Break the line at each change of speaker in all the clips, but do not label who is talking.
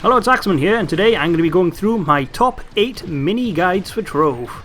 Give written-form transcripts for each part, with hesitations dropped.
Hello, it's Axeman here, and today I'm going to be going through my top 8 mini guides for Trove.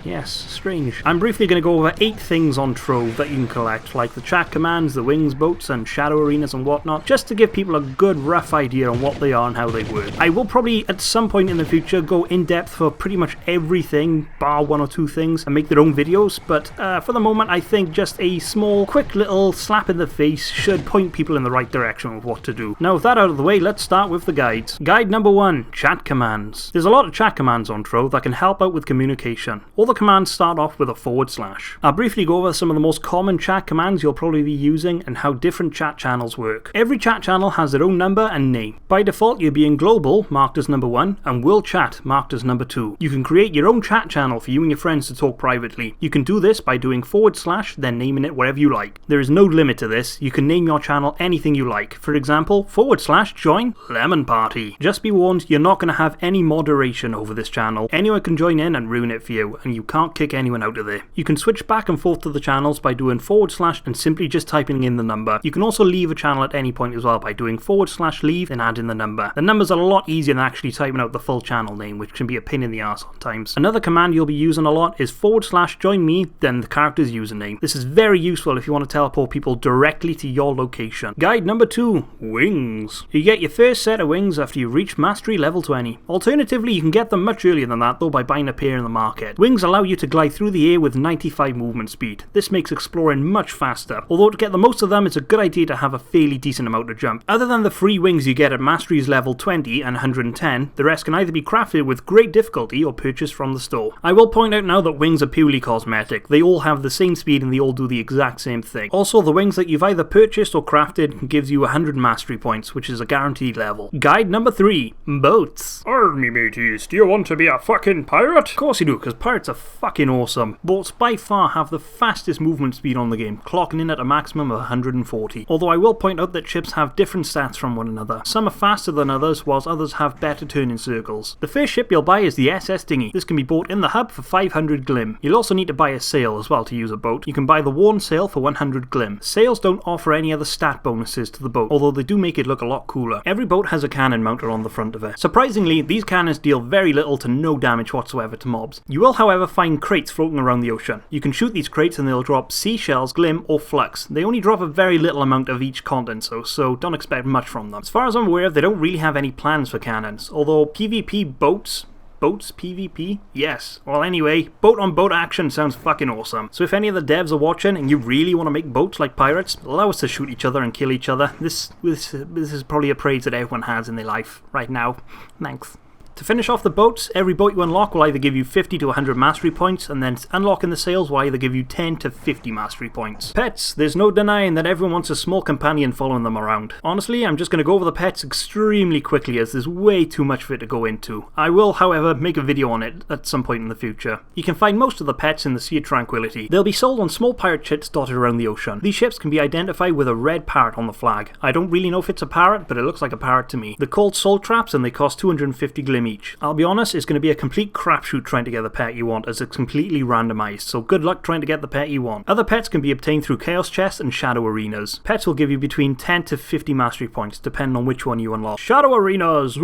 Yes, strange. I'm briefly going to go over 8 things on Trove that you can collect, like the chat commands, the wings boats, and shadow arenas and whatnot, just to give people a good rough idea on what they are and how they work. I will probably at some point in the future go in depth for pretty much everything, bar 1 or 2 things, and make their own videos, but for the moment I think just a small, quick little slap in the face should point people in the right direction of what to do. Now with that out of the way, let's start with the guides. Guide number 1, chat commands. There's a lot of chat commands on Trove that can help out with communication. All the commands start off with a /. I'll briefly go over some of the most common chat commands you'll probably be using and how different chat channels work. Every chat channel has their own number and name. By default you'll be in global, marked as number 1, and world chat, marked as number 2. You can create your own chat channel for you and your friends to talk privately. You can do this by doing /, then naming it whatever you like. There is no limit to this. You can name your channel anything you like. For example, / join lemon party. Just be warned, you're not going to have any moderation over this channel. Anyone can join in and ruin it for you, and you can't kick anyone out of there. You can switch back and forth to the channels by doing / and simply just typing in the number. You can also leave a channel at any point as well by doing / leave and add in the number. The numbers are a lot easier than actually typing out the full channel name, which can be a pain in the arse sometimes. Another command you'll be using a lot is / join me, then the character's username. This is very useful if you want to teleport people directly to your location. Guide number 2, wings. You get your first set of wings after you reach mastery level 20. Alternatively, you can get them much earlier than that though by buying a pair in the market. Wings allow you to glide through the air with 95 movement speed. This makes exploring much faster, although to get the most of them it's a good idea to have a fairly decent amount of jump. Other than the free wings you get at masteries level 20 and 110, the rest can either be crafted with great difficulty or purchased from the store. I will point out now that wings are purely cosmetic. They all have the same speed and they all do the exact same thing. Also, the wings that you've either purchased or crafted gives you 100 mastery points, which is a guaranteed level. Guide number 3, boats. Army mateys, do you want to be a fucking pirate? Of course you do, because pirates are fucking awesome. Boats by far have the fastest movement speed on the game, clocking in at a maximum of 140. Although I will point out that ships have different stats from one another. Some are faster than others, whilst others have better turning circles. The first ship you'll buy is the SS Dinghy. This can be bought in the hub for 500 glim. You'll also need to buy a sail as well to use a boat. You can buy the worn sail for 100 glim. Sails don't offer any other stat bonuses to the boat, although they do make it look a lot cooler. Every boat has a cannon mounted on the front of it. Surprisingly, these cannons deal very little to no damage whatsoever to mobs. You will however find crates floating around the ocean. You can shoot these crates and they'll drop seashells, glim or flux. They only drop a very little amount of each content so don't expect much from them. As far as I'm aware, they don't really have any plans for cannons, although PvP boats PvP? Yes. Well anyway, boat on boat action sounds fucking awesome. So if any of the devs are watching and you really want to make boats like pirates, allow us to shoot each other and kill each other. This is probably a praise that everyone has in their life right now. Thanks. To finish off the boats, every boat you unlock will either give you 50 to 100 mastery points, and then unlocking the sails will either give you 10 to 50 mastery points. Pets, there's no denying that everyone wants a small companion following them around. Honestly, I'm just going to go over the pets extremely quickly as there's way too much for it to go into. I will, however, make a video on it at some point in the future. You can find most of the pets in the Sea of Tranquility. They'll be sold on small pirate ships dotted around the ocean. These ships can be identified with a red parrot on the flag. I don't really know if it's a parrot, but it looks like a parrot to me. They're called soul traps and they cost 250 glim each. I'll be honest, it's going to be a complete crapshoot trying to get the pet you want as it's completely randomized, so good luck trying to get the pet you want. Other pets can be obtained through chaos chests and shadow arenas. Pets will give you between 10 to 50 mastery points depending on which one you unlock. Shadow arenas!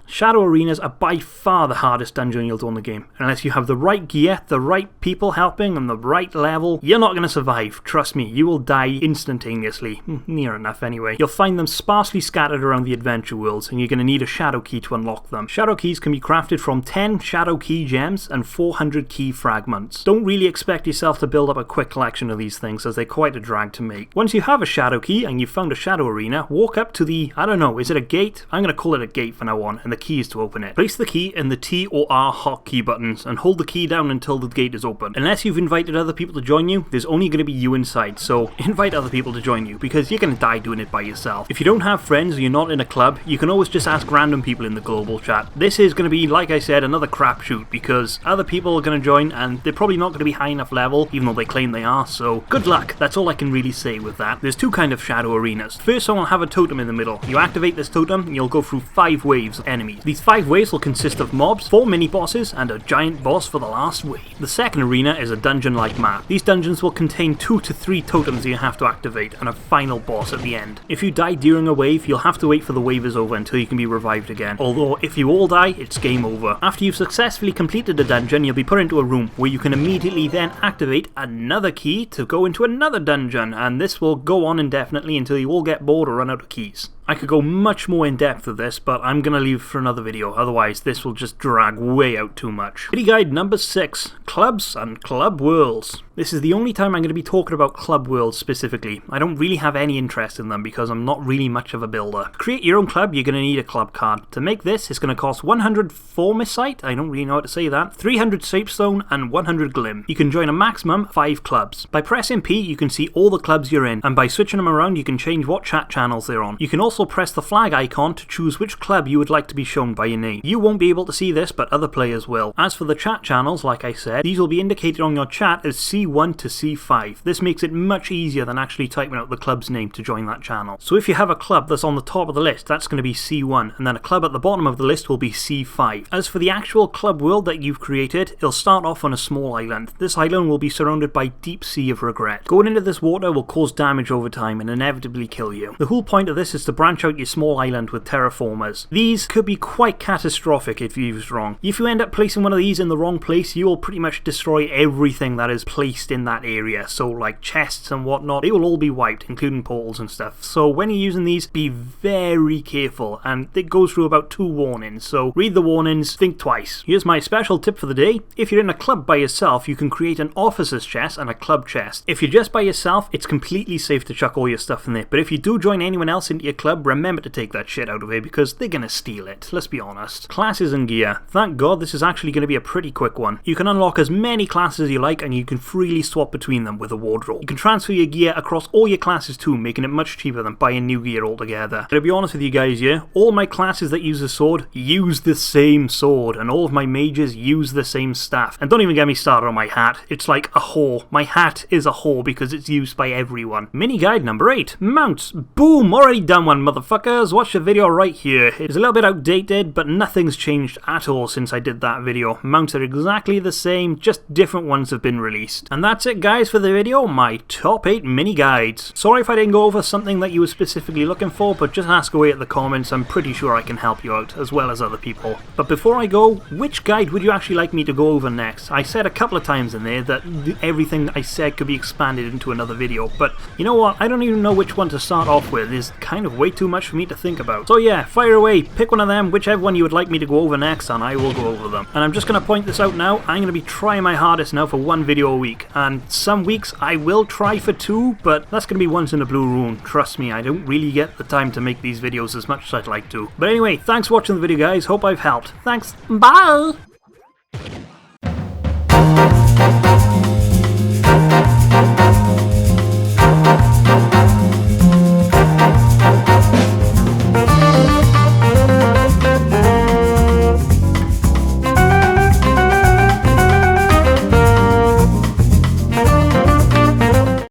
Shadow arenas are by far the hardest dungeon you'll do in the game. Unless you have the right gear, the right people helping, and the right level, you're not going to survive. Trust me, you will die instantaneously. Near enough anyway. You'll find them sparsely scattered around the adventure worlds, and you're going to need a shadow key to unlock them. Shadow keys can be crafted from 10 shadow key gems and 400 key fragments. Don't really expect yourself to build up a quick collection of these things as they're quite a drag to make. Once you have a shadow key and you've found a shadow arena, walk up to the, I don't know, is it a gate? I'm going to call it a gate from now on, and the key is to open it. Place the key in the T or R hotkey buttons and hold the key down until the gate is open. Unless you've invited other people to join you, there's only going to be you inside, so invite other people to join you because you're going to die doing it by yourself. If you don't have friends or you're not in a club, you can always just ask random people in the globe global chat. This is going to be, like I said, another crapshoot because other people are going to join and they're probably not going to be high enough level, even though they claim they are, so good luck. That's all I can really say with that. There's two kind of shadow arenas. First one will have a totem in the middle. You activate this totem and you'll go through 5 waves of enemies. These 5 waves will consist of mobs, 4 mini bosses, and a giant boss for the last wave. The second arena is a dungeon-like map. These dungeons will contain 2 to 3 totems you have to activate and a final boss at the end. If you die during a wave, you'll have to wait for the wave is over until you can be revived again. Although, if you all die, it's game over. After you've successfully completed a dungeon, you'll be put into a room where you can immediately then activate another key to go into another dungeon, and this will go on indefinitely until you all get bored or run out of keys. I could go much more in depth with this, but I'm going to leave for another video, otherwise this will just drag way out too much. Mini guide number 6, Clubs and Club Worlds. This is the only time I'm going to be talking about club worlds specifically. I don't really have any interest in them because I'm not really much of a builder. To create your own club, you're going to need a club card. To make this, it's going to cost 100 formicite, I don't really know how to say that, 300 soapstone and 100 glim. You can join a maximum 5 clubs. By pressing P, you can see all the clubs you're in, and by switching them around, you can change what chat channels they're on. You can also press the flag icon to choose which club you would like to be shown by your name. You won't be able to see this, but other players will. As for the chat channels, like I said, these will be indicated on your chat as C1 to C5. This makes it much easier than actually typing out the club's name to join that channel. So if you have a club that's on the top of the list, that's going to be C1, and then a club at the bottom of the list will be C5. As for the actual club world that you've created, it'll start off on a small island. This island will be surrounded by deep sea of regret. Going into this water will cause damage over time and inevitably kill you. The whole point of this is to branch out your small island with terraformers. These could be quite catastrophic if used wrong. If you end up placing one of these in the wrong place, you will pretty much destroy everything that is placed in that area. So like chests and whatnot, they will all be wiped, including portals and stuff. So when you're using these, be very careful, and it goes through about 2 warnings, so read the warnings, think twice. Here's my special tip for the day. If you're in a club by yourself, you can create an officer's chest and a club chest. If you're just by yourself, it's completely safe to chuck all your stuff in there, but if you do join anyone else into your club, remember to take that shit out of here because they're gonna steal it, let's be honest. Classes and gear. Thank God this is actually going to be a pretty quick one. You can unlock as many classes as you like and you can freely swap between them with a wardrobe. You can transfer your gear across all your classes too, making it much cheaper than buying new gear altogether. To be honest with you guys here, all my classes that use a sword use the same sword, and all of my mages use the same staff. And don't even get me started on my hat. It's like a whore. My hat is a whore because it's used by everyone. Mini guide number 8, mounts. Boom, already done one, motherfuckers. Watch the video right here. It's a little bit outdated, but nothing's changed at all since I did that video. Mounts are exactly the same, just different ones have been released. And that's it guys for the video, my top 8 mini guides. Sorry if I didn't go over something that you were specifically looking for, but just ask away at the comments, I'm pretty sure I can help you out, as well as other people. But before I go, which guide would you actually like me to go over next? I said a couple of times in there that everything I said could be expanded into another video, but you know what, I don't even know which one to start off with. There's kind of way too much for me to think about. So yeah, fire away, pick one of them, whichever one you would like me to go over next, and I will go over them. And I'm just going to point this out now, I'm going to be trying my hardest now for 1 video a week, and some weeks I will try for 2, but that's going to be once in a blue moon. Trust me, I don't really get the time to make these videos as much as I'd like to. But anyway, thanks for watching the video guys, hope I've helped. Thanks, bye!